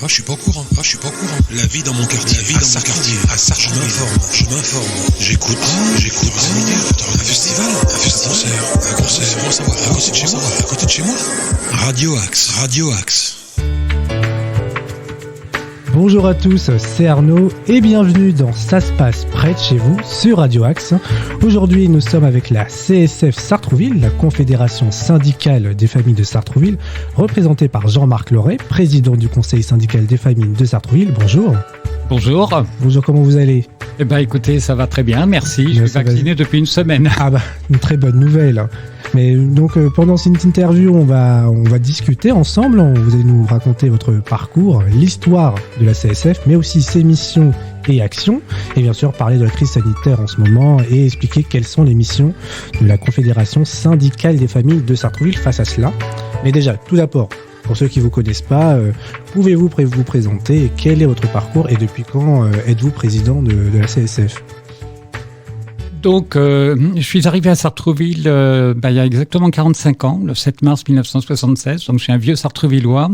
Ah, je suis pas au courant. La vie dans mon quartier. À Sartrouville. Je m'informe. J'écoute. Un festival. Un concert. Bon savoir. À côté de chez moi. Radio Axe. Bonjour à tous, c'est Arnaud et bienvenue dans Ça se passe près de chez vous sur Radio Axe. Aujourd'hui, nous sommes avec la CSF Sartrouville, la Confédération syndicale des familles de Sartrouville, représentée par Jean-Marc Loret, président du Conseil syndical des familles de Sartrouville. Bonjour. Bonjour, comment vous allez ? Eh ben, écoutez, ça va très bien, merci. Je suis vacciné depuis une semaine. Ah bah, une très bonne nouvelle. Mais donc pendant cette interview, on va discuter ensemble. Vous allez nous raconter votre parcours, l'histoire de la CSF, mais aussi ses missions et actions, et bien sûr parler de la crise sanitaire en ce moment et expliquer quelles sont les missions de la Confédération syndicale des familles de Sartrouville face à cela. Mais déjà, tout d'abord, pour ceux qui ne vous connaissent pas, pouvez-vous vous présenter? Quel est votre parcours et depuis quand êtes-vous président de la CSF? Donc, je suis arrivé à Sartrouville il y a exactement 45 ans, le 7 mars 1976. Donc, je suis un vieux Sartrouvillois.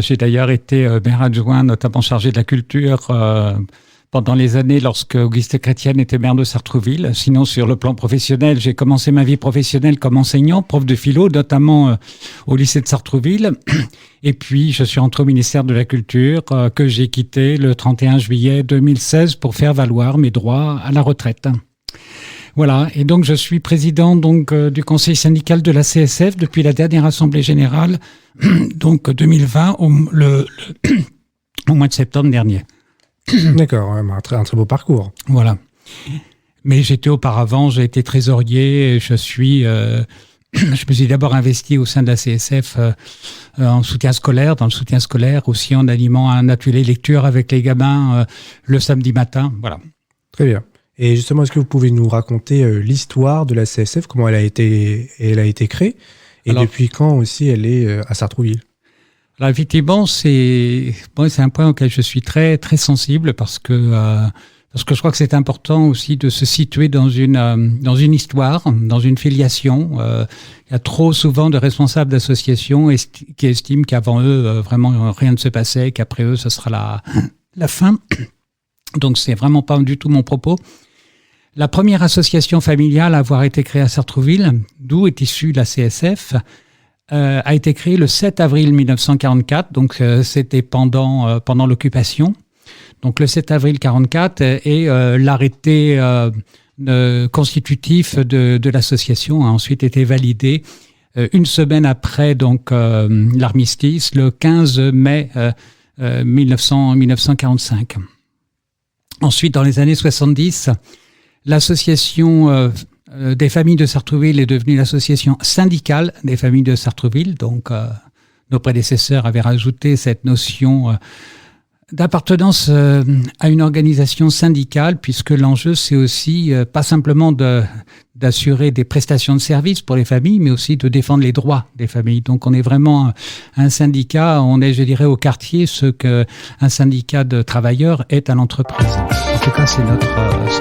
J'ai d'ailleurs été maire adjoint, notamment chargé de la culture pendant les années lorsque Auguste Chrétienne était maire de Sartrouville. Sinon, sur le plan professionnel, j'ai commencé ma vie professionnelle comme enseignant, prof de philo, notamment au lycée de Sartrouville. Et puis, je suis rentré au ministère de la Culture que j'ai quitté le 31 juillet 2016 pour faire valoir mes droits à la retraite. Voilà, et donc je suis président du conseil syndical de la CSF depuis la dernière assemblée générale, donc 2020, au mois de septembre dernier. D'accord, un très beau parcours. Voilà. Mais j'ai été trésorier, je me suis d'abord investi au sein de la CSF dans le soutien scolaire, aussi en animant un atelier lecture avec les gamins le samedi matin, voilà. Très bien. Et justement, est-ce que vous pouvez nous raconter l'histoire de la CSF, comment elle a été créée, et depuis quand aussi elle est à Sartrouville? Alors effectivement, c'est un point auquel je suis très très sensible parce que je crois que c'est important aussi de se situer dans une histoire, dans une filiation. Il y a trop souvent de responsables d'associations qui estiment qu'avant eux vraiment rien ne se passait, qu'après eux ce sera la fin. Donc c'est vraiment pas du tout mon propos. La première association familiale à avoir été créée à Sartrouville, d'où est issue la CSF, a été créée le 7 avril 1944, donc c'était pendant l'occupation. Donc le 7 avril 1944 et l'arrêté constitutif de l'association a ensuite été validé une semaine après l'armistice, le 15 mai 1945. Ensuite, dans les années 70, l'association des familles de Sartrouville est devenue l'association syndicale des familles de Sartrouville. Donc, nos prédécesseurs avaient rajouté cette notion d'appartenance à une organisation syndicale, puisque l'enjeu, c'est aussi pas simplement d'assurer des prestations de services pour les familles, mais aussi de défendre les droits des familles. Donc, on est vraiment un syndicat, on est, je dirais, au quartier ce qu'un syndicat de travailleurs est à l'entreprise. En tout cas, c'est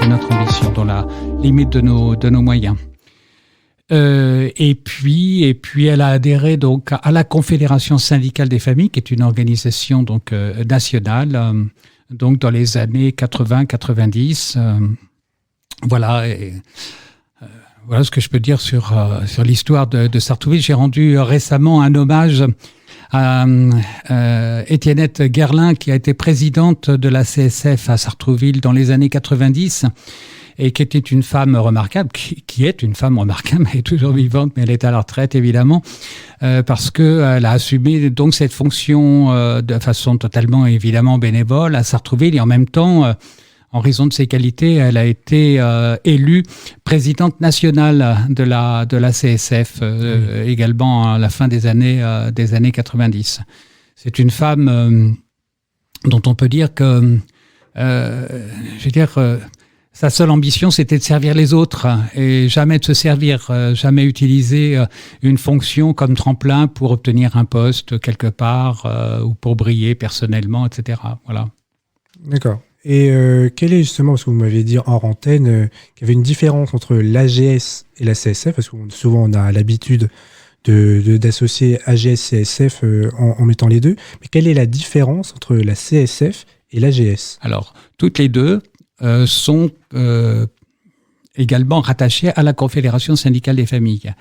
notre ambition dans la limite de nos moyens. Et puis elle a adhéré donc à la Confédération syndicale des familles, qui est une organisation nationale, donc dans les années 80-90. Voilà. Voilà ce que je peux dire sur l'histoire de Sartrouville. J'ai rendu récemment un hommage à Étiennette Guerlain, qui a été présidente de la CSF à Sartrouville dans les années 90 et qui était une femme remarquable, qui est une femme remarquable, elle est toujours vivante, mais elle est à la retraite évidemment, parce qu'elle a assumé donc cette fonction de façon totalement évidemment bénévole à Sartrouville, et en même temps, en raison de ses qualités, elle a été élue présidente nationale de la CSF également à la fin des années 90. C'est une femme dont on peut dire que, sa seule ambition, c'était de servir les autres et jamais de se servir, jamais utiliser une fonction comme tremplin pour obtenir un poste quelque part ou pour briller personnellement, etc. Voilà. D'accord. Et quel est justement, parce que vous m'aviez dit hors antenne qu'il y avait une différence entre l'AGS et la CSF, parce que souvent on a l'habitude d'associer AGS-CSF en mettant les deux. Mais quelle est la différence entre la CSF et l'AGS ? Alors, toutes les deux sont également rattachées à la Confédération syndicale des familles.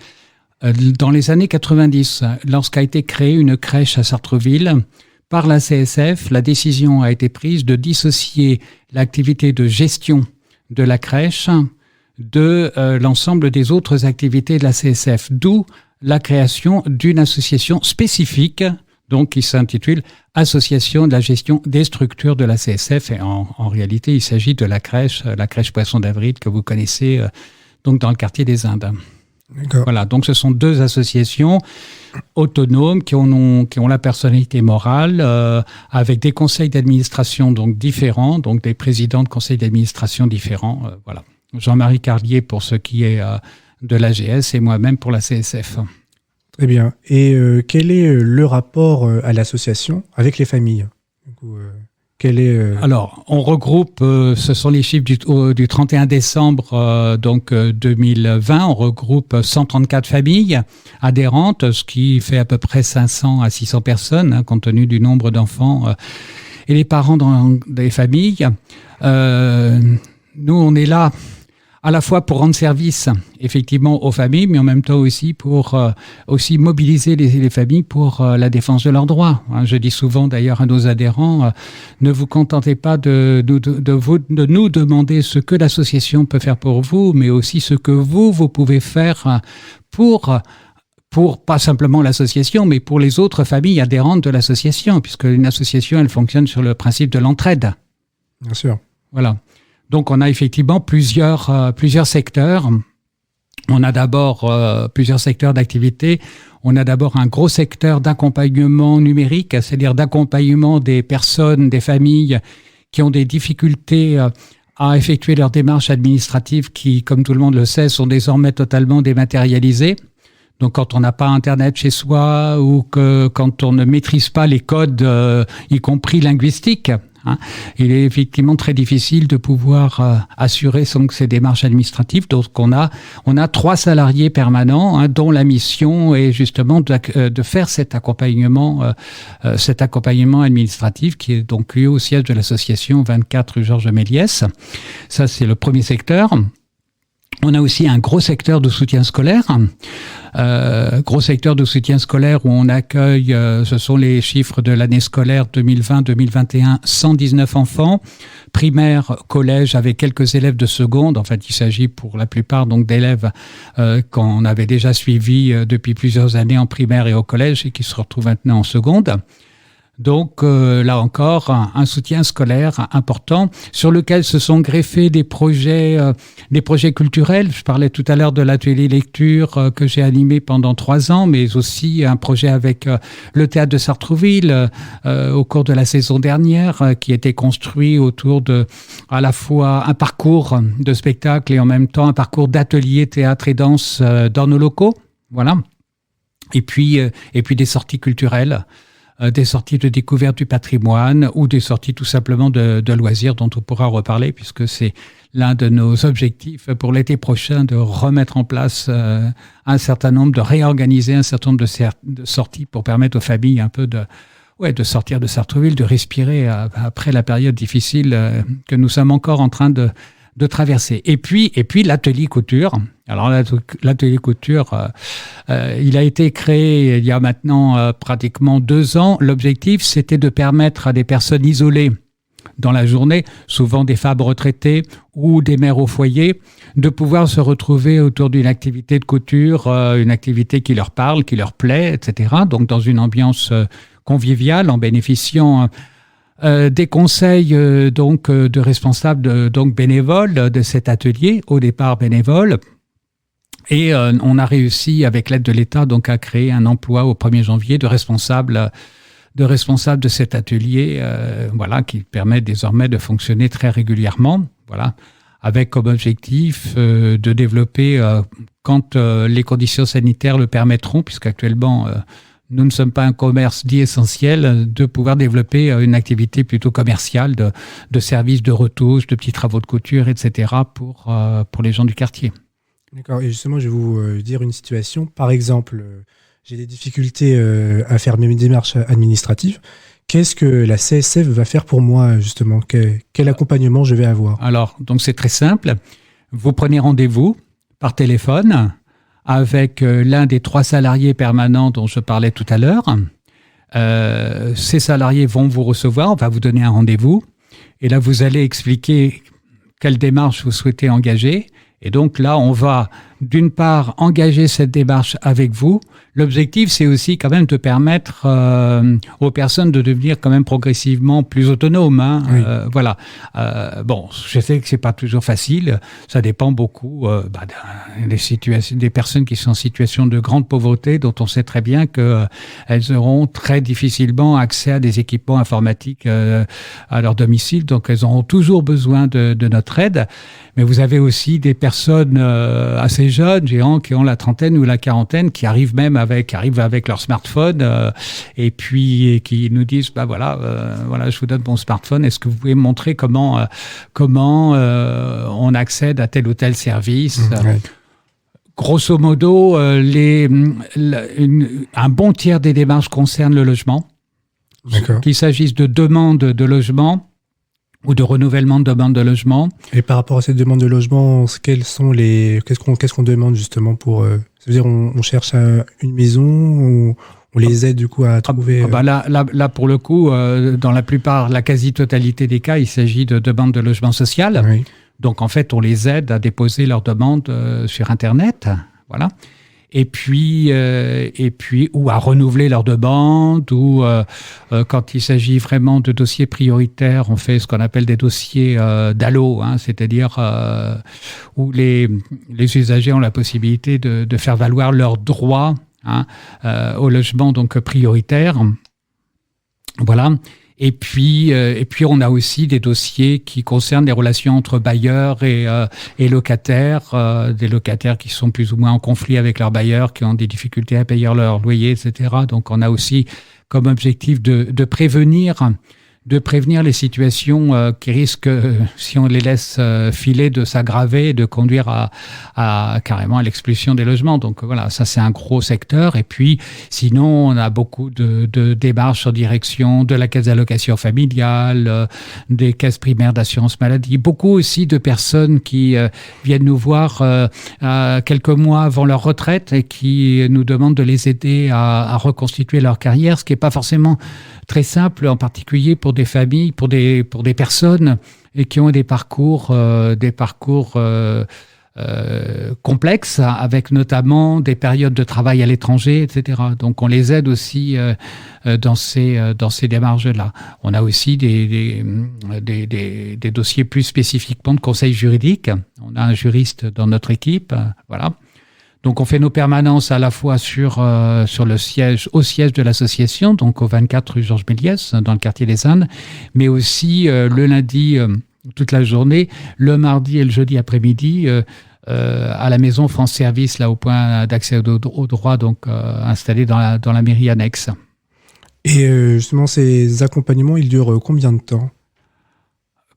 Dans les années 90, lorsqu'a été créée une crèche à Sartreville, par la CSF, la décision a été prise de dissocier l'activité de gestion de la crèche de l'ensemble des autres activités de la CSF, d'où la création d'une association spécifique, donc qui s'intitule Association de la gestion des structures de la CSF. Et en réalité, il s'agit de la crèche Poisson d'Avril que vous connaissez donc dans le quartier des Indes. D'accord. Voilà, donc ce sont deux associations autonomes qui ont la personnalité morale, avec des conseils d'administration donc différents, donc des présidents de conseils d'administration différents. Voilà. Jean-Marie Carlier pour ce qui est de l'AGS et moi-même pour la CSF. Très bien. Et quel est le rapport à l'association avec les familles ? Du coup, Alors, on regroupe, ce sont les chiffres du 31 décembre 2020, on regroupe 134 familles adhérentes, ce qui fait à peu près 500 à 600 personnes, compte tenu du nombre d'enfants et les parents dans des familles. Nous, on est là à la fois pour rendre service effectivement aux familles, mais en même temps aussi pour aussi mobiliser les familles pour la défense de leurs droits. Je dis souvent d'ailleurs à nos adhérents, ne vous contentez pas de nous demander ce que l'association peut faire pour vous, mais aussi ce que vous pouvez faire pour pas simplement l'association, mais pour les autres familles adhérentes de l'association, puisque une association, elle fonctionne sur le principe de l'entraide. Bien sûr. Voilà. Donc, on a effectivement plusieurs secteurs. On a d'abord plusieurs secteurs d'activité. On a d'abord un gros secteur d'accompagnement numérique, c'est-à-dire d'accompagnement des personnes, des familles qui ont des difficultés à effectuer leurs démarches administratives qui, comme tout le monde le sait, sont désormais totalement dématérialisées. Donc, quand on n'a pas Internet chez soi ou quand on ne maîtrise pas les codes, y compris linguistiques, il est effectivement très difficile de pouvoir assurer ces démarches administratives. Donc, on a 3 salariés permanents, dont la mission est justement de faire cet accompagnement administratif qui est donc lieu au siège de l'association 24 rue Georges Méliès. Ça, c'est le premier secteur. On a aussi un gros secteur de soutien scolaire. Où on accueille, ce sont les chiffres de l'année scolaire 2020-2021, 119 enfants, primaire, collège, avec quelques élèves de seconde. En fait, il s'agit pour la plupart donc d'élèves qu'on avait déjà suivis depuis plusieurs années en primaire et au collège et qui se retrouvent maintenant en seconde. Donc là encore, un soutien scolaire important sur lequel se sont greffés des projets culturels. Je parlais tout à l'heure de l'atelier lecture que j'ai animé pendant 3 ans, mais aussi un projet avec le théâtre de Sartrouville au cours de la saison dernière, qui était construit autour de à la fois un parcours de spectacle et en même temps un parcours d'atelier théâtre et danse dans nos locaux. Voilà. Et puis des sorties culturelles. Des sorties de découverte du patrimoine ou des sorties tout simplement de loisirs dont on pourra reparler puisque c'est l'un de nos objectifs pour l'été prochain de remettre en place de réorganiser un certain nombre de sorties pour permettre aux familles un peu de sortir de Sartrouville, de respirer après la période difficile que nous sommes encore en train de traverser. Et puis l'atelier couture. Alors l'atelier couture, il a été créé il y a maintenant pratiquement 2 ans. L'objectif, c'était de permettre à des personnes isolées dans la journée, souvent des femmes retraitées ou des mères au foyer, de pouvoir se retrouver autour d'une activité de couture, une activité qui leur parle, qui leur plaît, etc. Donc dans une ambiance conviviale, en bénéficiant des conseils de responsables bénévoles de cet atelier, au départ bénévoles. Et on a réussi, avec l'aide de l'État, donc à créer un emploi au 1er janvier de responsable de cet atelier, qui permet désormais de fonctionner très régulièrement, avec comme objectif de développer, quand les conditions sanitaires le permettront, puisqu'actuellement nous ne sommes pas un commerce dit essentiel, de pouvoir développer une activité plutôt commerciale de services de retouche, de petits travaux de couture, etc. pour les gens du quartier. D'accord. Et justement, je vais vous dire une situation. Par exemple, j'ai des difficultés à faire mes démarches administratives. Qu'est-ce que la CSF va faire pour moi, justement? Quel accompagnement je vais avoir? Alors, donc c'est très simple. Vous prenez rendez-vous par téléphone avec l'un des 3 salariés permanents dont je parlais tout à l'heure. Ces salariés vont vous recevoir, on va vous donner un rendez-vous. Et là, vous allez expliquer quelle démarche vous souhaitez engager. Et donc là, on va d'une part engager cette démarche avec vous. L'objectif, c'est aussi quand même de permettre aux personnes de devenir quand même progressivement plus autonomes. Hein. Oui. Voilà. Bon, je sais que c'est pas toujours facile. Ça dépend beaucoup des personnes qui sont en situation de grande pauvreté, dont on sait très bien que elles auront très difficilement accès à des équipements informatiques à leur domicile. Donc, elles auront toujours besoin de notre aide. Mais vous avez aussi des personnes assez jeunes, géants, qui ont la trentaine ou la quarantaine, qui arrivent avec leur smartphone et puis qui nous disent voilà, je vous donne mon smartphone. Est-ce que vous pouvez me montrer comment on accède à tel ou tel service? Grosso modo, un bon tiers des démarches concernent le logement. D'accord. Qu'il s'agisse de demandes de logement ou de renouvellement de demande de logement. Et par rapport à cette demande de logement, qu'est-ce qu'on demande justement pour... c'est-à-dire, on cherche une maison, on les aide du coup à trouver... Là, pour le coup, dans la quasi-totalité des cas, il s'agit de demandes de logement social. Oui. Donc, en fait, on les aide à déposer leurs demandes sur Internet. Voilà. Et puis, ou à renouveler leurs demandes, ou quand il s'agit vraiment de dossiers prioritaires, on fait ce qu'on appelle des dossiers d'allo, hein, c'est-à-dire où les usagers ont la possibilité de faire valoir leurs droits au logement donc prioritaire. Voilà. Et puis, on a aussi des dossiers qui concernent les relations entre bailleurs et locataires, des locataires qui sont plus ou moins en conflit avec leurs bailleurs, qui ont des difficultés à payer leur loyer, etc. Donc, on a aussi comme objectif de prévenir les situations qui risquent, si on les laisse filer, de s'aggraver et de conduire à carrément à l'expulsion des logements. Donc voilà, ça c'est un gros secteur. Et puis sinon, on a beaucoup de démarches en direction de la caisse d'allocation familiale, des caisses primaires d'assurance maladie. Beaucoup aussi de personnes qui viennent nous voir quelques mois avant leur retraite et qui nous demandent de les aider à reconstituer leur carrière, ce qui n'est pas forcément très simple, en particulier pour des familles, pour des personnes et qui ont des parcours complexes, avec notamment des périodes de travail à l'étranger, etc. Donc on les aide aussi dans ces démarches-là. On a aussi des dossiers plus spécifiquement de conseil juridique. On a un juriste dans notre équipe, voilà. Donc, on fait nos permanences à la fois au siège de l'association, donc au 24 rue Georges Méliès, dans le quartier des Indes, mais aussi le lundi toute la journée, le mardi et le jeudi après-midi à la maison France Service, là au point d'accès au droit, donc installé dans la mairie annexe. Et justement, ces accompagnements, ils durent combien de temps ?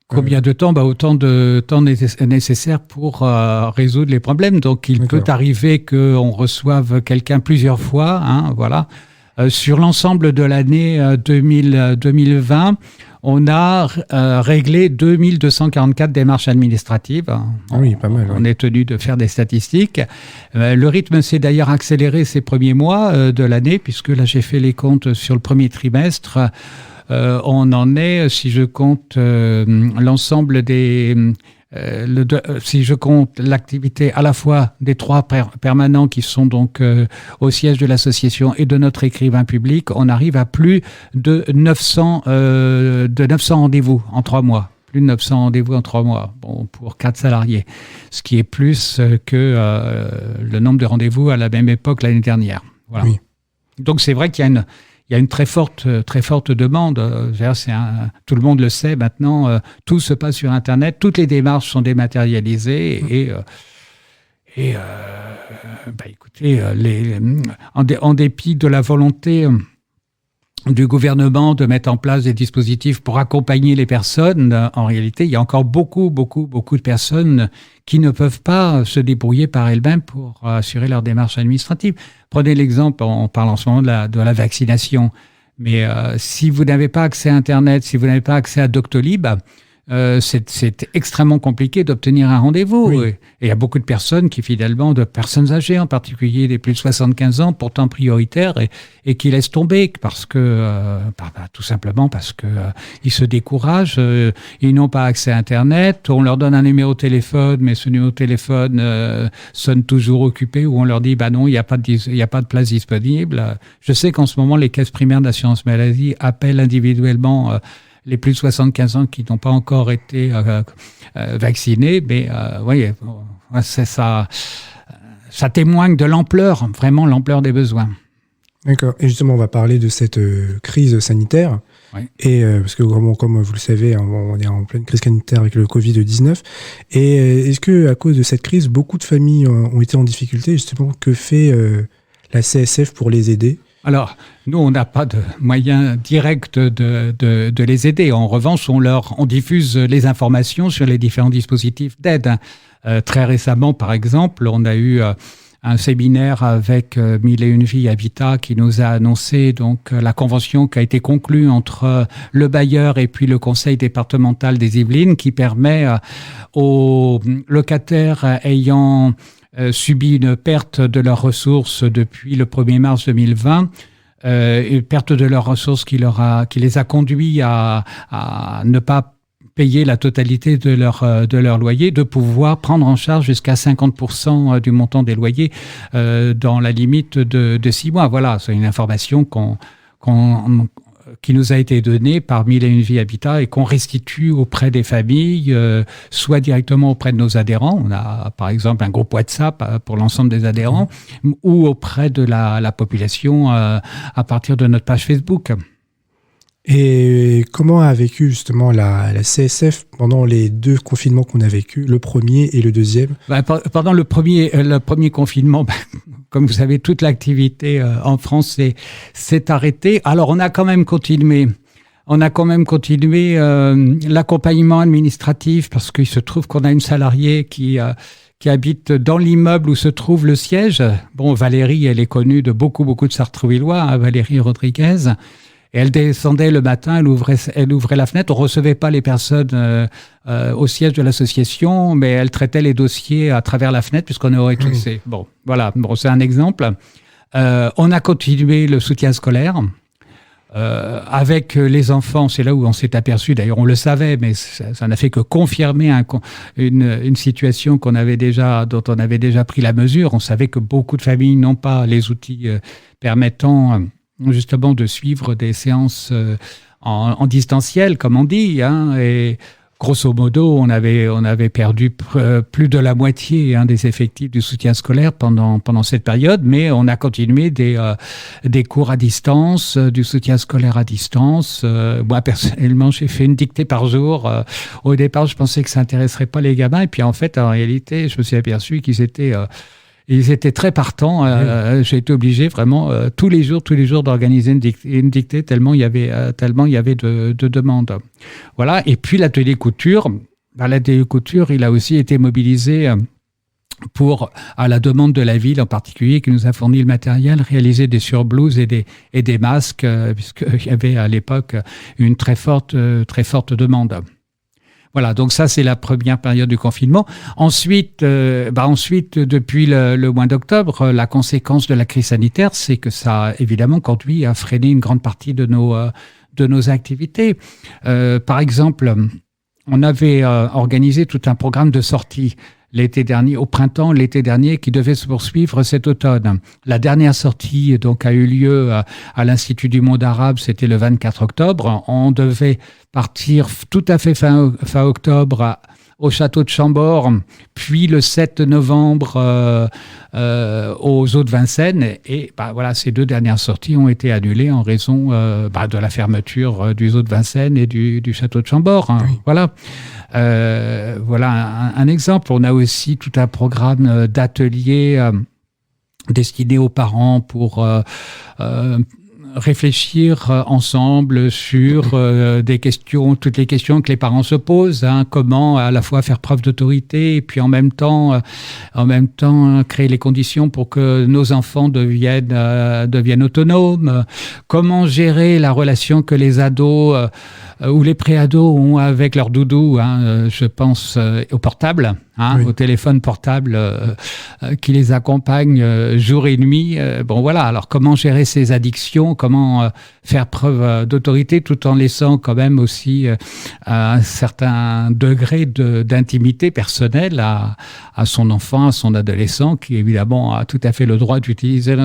Combien de temps ? Autant de temps nécessaire pour résoudre les problèmes. Donc, il peut arriver qu'on reçoive quelqu'un plusieurs fois. Voilà. Sur l'ensemble de l'année 2020, on a réglé 2244 démarches administratives. Ah oui, pas mal. On est tenu de faire des statistiques. Le rythme s'est d'ailleurs accéléré ces premiers mois de l'année, puisque là, j'ai fait les comptes sur le premier trimestre. On en est, si je compte l'ensemble si je compte l'activité à la fois des 3 permanents qui sont donc au siège de l'association et de notre écrivain public, on arrive à plus de 900 rendez-vous en 3 mois. Plus de 900 rendez-vous en 3 mois, pour 4 salariés, ce qui est plus que le nombre de rendez-vous à la même époque l'année dernière. Voilà. Oui. Donc c'est vrai qu'il y a une très forte demande. Tout le monde le sait maintenant. Tout se passe sur Internet. Toutes les démarches sont dématérialisées. Écoutez, en dépit de la volonté du gouvernement de mettre en place des dispositifs pour accompagner les personnes. En réalité, il y a encore beaucoup de personnes qui ne peuvent pas se débrouiller par elles-mêmes pour assurer leur démarche administrative. Prenez l'exemple, on parle en ce moment de la vaccination, mais si vous n'avez pas accès à Internet, si vous n'avez pas accès à Doctolib, c'est extrêmement compliqué d'obtenir un rendez-vous. Oui. Et il y a beaucoup de personnes qui, finalement, de personnes âgées, en particulier des plus de 75 ans, pourtant prioritaires, et qui laissent tomber parce que, tout simplement parce que ils se découragent, ils n'ont pas accès à Internet, on leur donne un numéro de téléphone, mais ce numéro de téléphone sonne toujours occupé, ou on leur dit, non, il n'y a pas de place disponible. Je sais qu'en ce moment, les caisses primaires d'assurance maladie appellent individuellement les plus de 75 ans qui n'ont pas encore été vaccinés, mais oui, ça témoigne de l'ampleur, vraiment l'ampleur des besoins. D'accord. Et justement, on va parler de cette crise sanitaire. Oui. Et parce que comme vous le savez, on est en pleine crise sanitaire avec le Covid-19. Et est-ce que à cause de cette crise, beaucoup de familles ont été en difficulté? Justement, que fait la CSF pour les aider? Alors, nous, on n'a pas de moyen direct de les aider. En revanche, on diffuse les informations sur les différents dispositifs d'aide. Très récemment, par exemple, on a eu un séminaire avec 1001 Vies Habitat qui nous a annoncé donc la convention qui a été conclue entre le bailleur et puis le conseil départemental des Yvelines, qui permet aux locataires ayant subi une perte de leurs ressources depuis le 1er mars 2020, une perte de leurs ressources qui les a conduits à ne pas payer la totalité de leur loyer, de pouvoir prendre en charge jusqu'à 50% du montant des loyers dans la limite de 6 mois. Voilà, c'est une information qui nous a été donnée par 1001 Vies Habitat et qu'on restitue auprès des familles, soit directement auprès de nos adhérents. On a par exemple un groupe WhatsApp pour l'ensemble des adhérents, ou auprès de la population à partir de notre page Facebook. Et comment a vécu justement la CSF pendant les 2 confinements qu'on a vécu, le premier et le deuxième? Pendant le premier confinement, comme vous savez, toute l'activité en France s'est arrêtée. Alors on a quand même continué l'accompagnement administratif, parce qu'il se trouve qu'on a une salariée qui habite dans l'immeuble où se trouve le siège. Bon, Valérie, elle est connue de beaucoup de Sartrouvillois, hein, Valérie Rodriguez. Et elle descendait le matin, elle ouvrait la fenêtre. On recevait pas les personnes au siège de l'association, mais elle traitait les dossiers à travers la fenêtre puisqu'on aurait toussé. Bon, voilà. Bon, c'est un exemple. On a continué le soutien scolaire avec les enfants. C'est là où on s'est aperçu. D'ailleurs, on le savait, mais ça n'a fait que confirmer une situation dont on avait déjà pris la mesure. On savait que beaucoup de familles n'ont pas les outils permettant justement de suivre des séances en distanciel, comme on dit, hein, et grosso modo, on avait perdu plus de la moitié des effectifs du soutien scolaire pendant cette période, mais on a continué des cours à distance, du soutien scolaire à distance. Moi, personnellement, j'ai fait une dictée par jour. Au départ, je pensais que ça intéresserait pas les gamins, et puis en fait, en réalité, je me suis aperçu qu'ils étaient très partants. J'ai été obligé vraiment tous les jours d'organiser une dictée tellement il y avait de demandes. Voilà. Et puis l'atelier couture. L'atelier couture, il a aussi été mobilisé à la demande de la ville en particulier, qui nous a fourni le matériel, réaliser des surblouses et des masques, puisqu'il y avait à l'époque une très forte demande. Voilà, donc ça, c'est la première période du confinement. Ensuite, depuis le mois d'octobre, la conséquence de la crise sanitaire, c'est que ça a évidemment conduit à freiner une grande partie de nos activités. Par exemple, on avait organisé tout un programme de sorties l'été dernier, qui devait se poursuivre cet automne. La dernière sortie donc a eu lieu à l'Institut du monde arabe, c'était le 24 octobre. On devait partir tout à fait fin octobre au château de Chambord, puis le 7 novembre aux Eaux de Vincennes. Et voilà, ces 2 dernières sorties ont été annulées en raison de la fermeture du Eaux de Vincennes et du château de Chambord. Hein. Oui. Voilà. Voilà un exemple. On a aussi tout un programme d'ateliers destinés aux parents pour réfléchir ensemble sur des questions, toutes les questions que les parents se posent, comment à la fois faire preuve d'autorité et puis en même temps créer les conditions pour que nos enfants deviennent autonomes, comment gérer la relation que les ados ou les pré-ados ont avec leur doudou, je pense au portable, au téléphone portable qui les accompagne jour et nuit. Bon voilà, alors comment gérer ces addictions, comment faire preuve d'autorité tout en laissant quand même aussi un certain degré d'intimité personnelle à son enfant, à son adolescent, qui évidemment a tout à fait le droit d'utiliser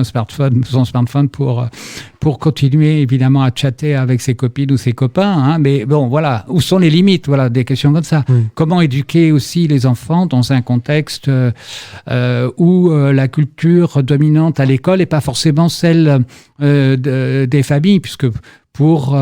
son smartphone pour continuer évidemment à chatter avec ses copines ou ses copains, mais bon voilà, où sont les limites, voilà, des questions comme ça. Comment éduquer aussi les enfants dans un contexte où la culture dominante à l'école n'est pas forcément celle des familles, puisque pour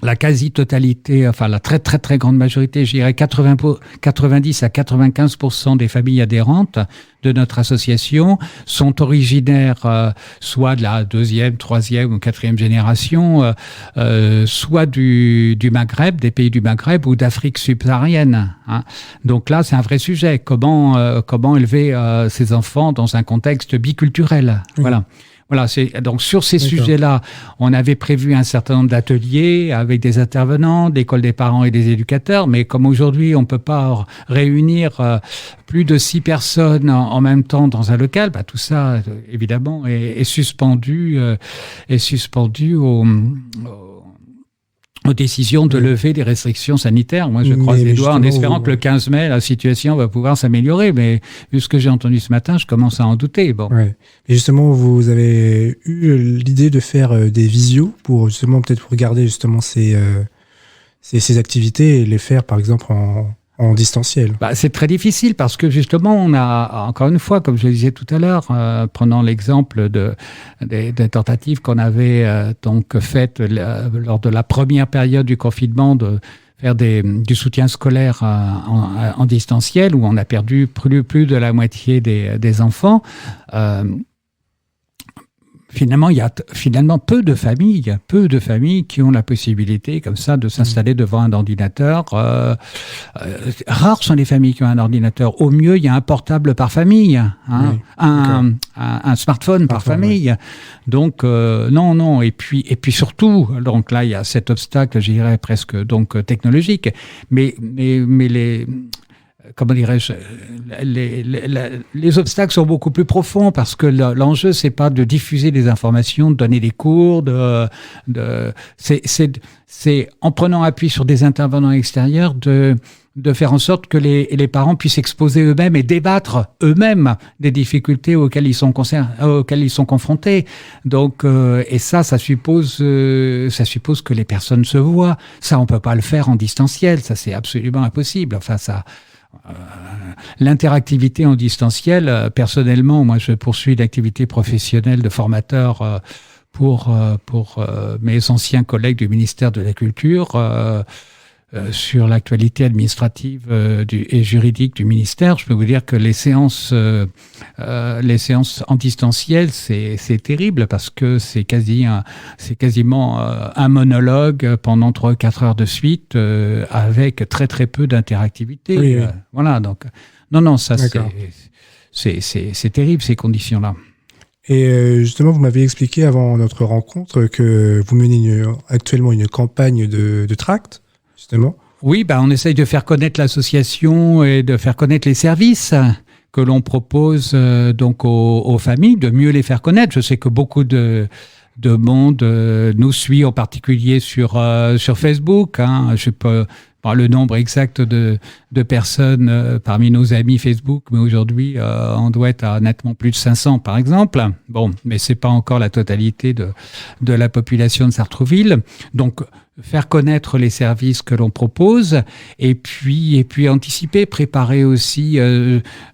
la quasi-totalité, enfin la très très très grande majorité, je dirais 90 à 95% des familles adhérentes de notre association sont originaires soit de la 2e, 3e ou 4e génération, soit du Maghreb, des pays du Maghreb ou d'Afrique subsaharienne. Donc là, c'est un vrai sujet. Comment élever ces enfants dans un contexte biculturel. Voilà. Voilà, donc sur ces sujets-là, on avait prévu un certain nombre d'ateliers avec des intervenants, d'écoles des parents et des éducateurs, mais comme aujourd'hui, on ne peut pas réunir plus de 6 personnes en même temps dans un local, tout ça, évidemment, est suspendu aux décisions de lever des restrictions sanitaires. Moi, je croise les doigts en espérant que le 15 mai, la situation va pouvoir s'améliorer. Mais vu ce que j'ai entendu ce matin, je commence à en douter. Bon. Ouais. Et justement, vous avez eu l'idée de faire des visios pour justement peut-être regarder justement ces activités et les faire, par exemple, en distanciel. C'est très difficile parce que justement, on a, encore une fois, comme je le disais tout à l'heure, prenant l'exemple des tentatives qu'on avait donc faites lors de la première période du confinement de faire du soutien scolaire en distanciel, où on a perdu plus de la moitié des enfants. Finalement, il y a peu de familles qui ont la possibilité comme ça de s'installer devant un ordinateur. Rares sont les familles qui ont un ordinateur. Au mieux, il y a un portable par famille, un smartphone par famille. Ouais. Donc non. Et puis surtout, donc là, il y a cet obstacle, je dirais presque donc technologique. Mais les comment dirais-je, les obstacles sont beaucoup plus profonds parce que l'enjeu, c'est pas de diffuser des informations, de donner des cours, c'est en prenant appui sur des intervenants extérieurs de faire en sorte que les parents puissent exposer eux-mêmes et débattre eux-mêmes des difficultés auxquelles ils sont confrontés. Donc, et ça suppose que les personnes se voient. Ça, on peut pas le faire en distanciel. Ça, c'est absolument impossible. Enfin, l'interactivité en distanciel, personnellement, moi je poursuis l'activité professionnelle de formateur pour mes anciens collègues du ministère de la Culture sur l'actualité administrative et juridique du ministère. Je peux vous dire que les séances en distanciel, c'est terrible parce que c'est quasiment un monologue pendant 3-4 heures de suite avec très très peu d'interactivité. Oui. Voilà, donc non, ça c'est terrible ces conditions-là. Et justement, vous m'avez expliqué avant notre rencontre que vous menez actuellement une campagne de tracts. Justement. Oui, on essaye de faire connaître l'association et de faire connaître les services que l'on propose donc aux familles, de mieux les faire connaître. Je sais que beaucoup de monde nous suit, en particulier sur Facebook. Je peux pas le nombre exact de personnes parmi nos amis Facebook, mais aujourd'hui, on doit être à nettement plus de 500, par exemple. Bon, mais c'est pas encore la totalité de la population de Sartrouville. Donc, faire connaître les services que l'on propose et puis anticiper, préparer aussi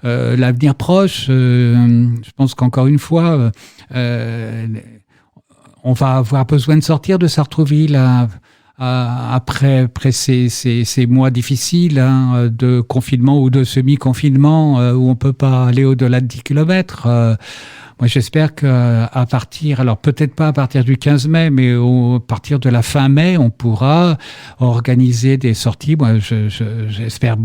l'avenir proche. Je pense qu'encore une fois, on va avoir besoin de sortir de Sartrouville après ces mois difficiles de confinement ou de semi-confinement où on peut pas aller au-delà de 10 km. moi j'espère qu'à partir, alors peut-être pas à partir du 15 mai, mais à partir de la fin mai, on pourra organiser des sorties. Moi j'espère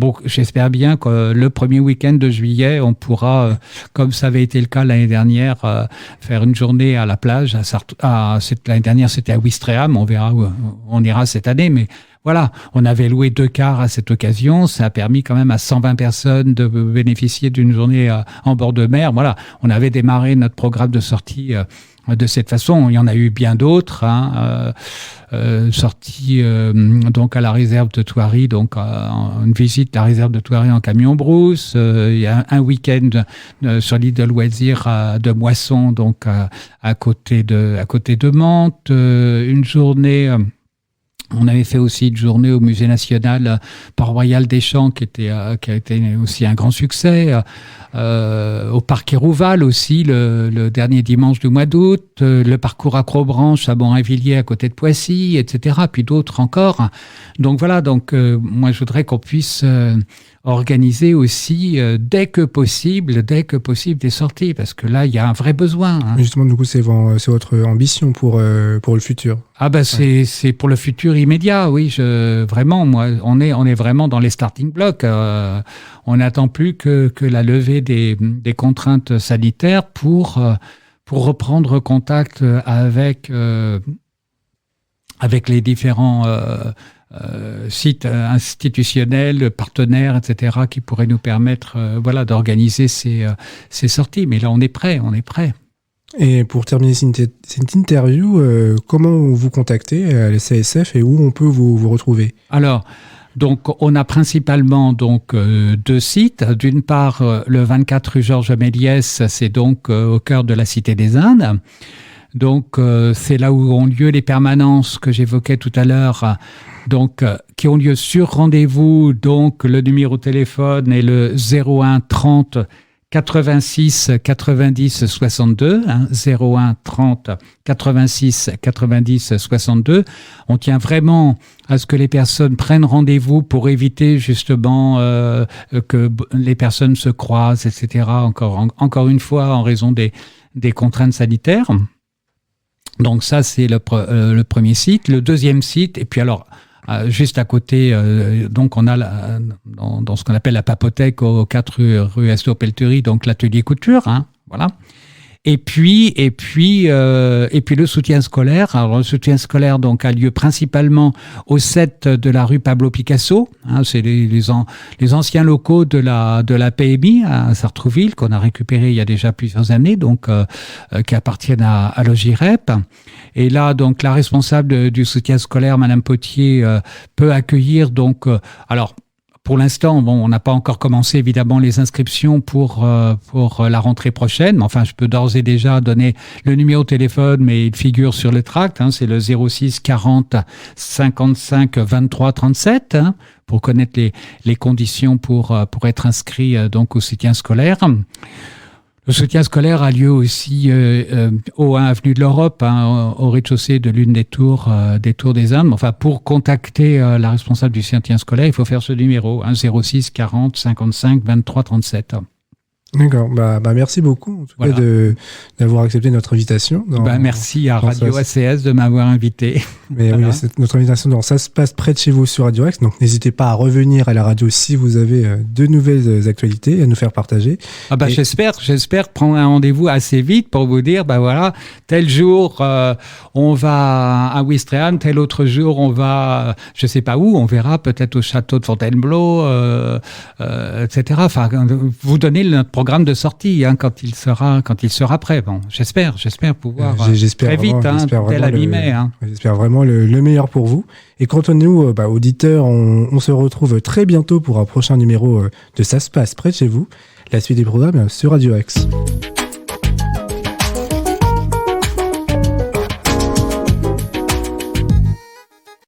bien que le premier week-end de juillet, on pourra, comme ça avait été le cas l'année dernière, faire une journée à la plage. L'année dernière c'était à Ouistreham, on verra où on ira cette année, mais voilà, on avait loué 2 cars à cette occasion. Ça a permis quand même à 120 personnes de bénéficier d'une journée en bord de mer. Voilà, on avait démarré notre programme de sortie de cette façon. Il y en a eu bien d'autres. Sortie donc à la réserve de Thoiry, donc une visite de la réserve de Thoiry en camion brousse. Il y a un week-end sur l'île de loisirs de Moisson, donc à côté de Mantes. Une journée. On avait fait aussi une journée au Musée national Port-Royal des Champs qui a été aussi un grand succès. Au Parc Hérouval aussi, le dernier dimanche du mois d'août. Le parcours Acrobranche à Bon-Ravilliers à côté de Poissy, etc. Puis d'autres encore. Donc voilà, moi je voudrais qu'on puisse organiser aussi dès que possible des sorties, parce que là il y a un vrai besoin. Justement, du coup, c'est votre ambition pour le futur. Ah ben c'est pour le futur immédiat, oui. Vraiment, moi, on est vraiment dans les starting blocks. On n'attend plus que la levée des contraintes sanitaires pour reprendre contact avec les différents sites institutionnels, partenaires, etc., qui pourraient nous permettre d'organiser ces sorties. Mais là, on est prêt. Et pour terminer cette interview, comment vous contactez la CSF et où on peut vous retrouver ? Alors, donc, on a principalement 2 sites. D'une part, le 24 rue Georges Méliès, c'est donc au cœur de la Cité des Indes. Donc, c'est là où ont lieu les permanences que j'évoquais tout à l'heure, donc qui ont lieu sur rendez-vous. Donc, le numéro de téléphone est le 01 30 86 90 62, 01 30 86 90 62. On tient vraiment à ce que les personnes prennent rendez-vous pour éviter justement que les personnes se croisent, etc. Encore une fois, en raison des contraintes sanitaires. Donc ça, c'est le premier site. Le deuxième site, et puis alors, juste à côté, donc on a dans ce qu'on appelle la papothèque aux 4 rue Astor-Pelterie, donc l'atelier couture, voilà. Et puis le soutien scolaire. Alors le soutien scolaire donc a lieu principalement au 7 de la rue Pablo Picasso. C'est les anciens locaux de la PMI à Sartrouville qu'on a récupéré il y a déjà plusieurs années, donc qui appartiennent à l'OGIREP. Et là donc la responsable du soutien scolaire, Madame Potier, peut accueillir donc alors. Pour l'instant, on n'a pas encore commencé évidemment les inscriptions pour la rentrée prochaine. Mais enfin, je peux d'ores et déjà donner le numéro de téléphone, mais il figure sur le tract. C'est le 06 40 55 23 37 pour connaître les conditions pour être inscrit donc au soutien scolaire. Le soutien scolaire a lieu aussi au 1 avenue de l'Europe, au rez-de-chaussée de l'une des tours des Indes. Enfin, pour contacter la responsable du soutien scolaire, il faut faire ce numéro, 06 40 55 23 37. D'accord. Merci beaucoup en tout cas d'avoir accepté notre invitation. Merci à Radio ACS de m'avoir invité. Mais voilà. Oui, c'est notre invitation. Ça se passe près de chez vous sur Radio X, donc n'hésitez pas à revenir à la radio si vous avez de nouvelles actualités à nous faire partager. J'espère prendre un rendez-vous assez vite pour vous dire, tel jour on va à Ouistreham, tel autre jour on va, je sais pas où, on verra peut-être au château de Fontainebleau, etc. Enfin, vous donnez notre programme de sortie quand il sera prêt. Bon, j'espère pouvoir très vite, tel à mi-mai. J'espère vraiment le meilleur pour vous. Et quant à nous, auditeurs, on se retrouve très bientôt pour un prochain numéro de Ça se passe près de chez vous. La suite des programmes sur Radio X.